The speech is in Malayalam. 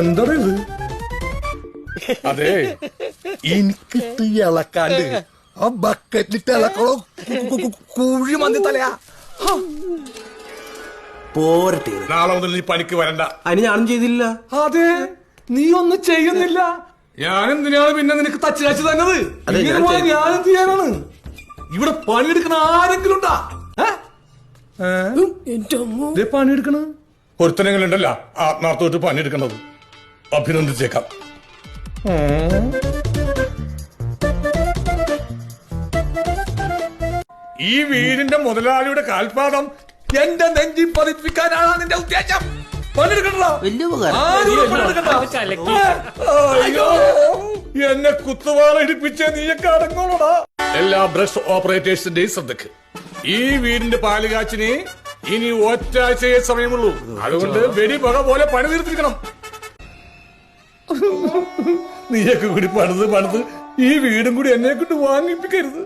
എന്താണ് ഇത്? അതെ, എനിക്കിട്ട് ഇളക്കാണ്ട് ആ ബക്കറ്റിലിട്ട് ഇളക്കണോ കുഴി മന്തി തലയാ. പോരട്ടെ, നാളെ മുതൽ നീ പണിക്ക് വരണ്ട. അതിന് ഞാനും ചെയ്തില്ല. അതെ, നീ ഒന്നും ചെയ്യുന്നില്ല. ഞാനെന്തിനാണ് പിന്നെ നിനക്ക് തച്ച് കാച്ചു തന്നത്? ഞാനും ചെയ്യാനാണ്. ഇവിടെ പണിയെടുക്കണ ആരെങ്കിലും ഉണ്ടാ? പണിയെടുക്കണ ഒരുത്തനെങ്കിലുണ്ടല്ല ആത്മാർത്ഥമായിട്ട് പണിയെടുക്കണത്. അഭിനന്ദിച്ചേക്കാം. ഈ വീടിന്റെ മുതലാളിയുടെ കാൽപാദം എന്റെ നെഞ്ചി പതിപ്പിക്കാനാണ് നിന്റെ ഉദ്ദേശം. എന്നെ കുത്തുവാള ഇടിപ്പിച്ച നീയൊക്കെ അടങ്ങോളടാ. എല്ലാ ബ്രഷ് ഓപ്പറേറ്റേഴ്സിന്റെയും ശ്രദ്ധക്ക്, ഈ വീടിന്റെ പാലുകാച്ചിന് ഇനി ഒറ്റാഴ്ചയെ സമയമുള്ളൂ. അതുകൊണ്ട് വെടിപക പോലെ പണി തീർത്തിരിക്കണം. നീയൊക്കെ കൂടി പണിത് ഈ വീടും കൂടി എന്നെ കൊണ്ട് വാങ്ങിപ്പിക്കരുത്.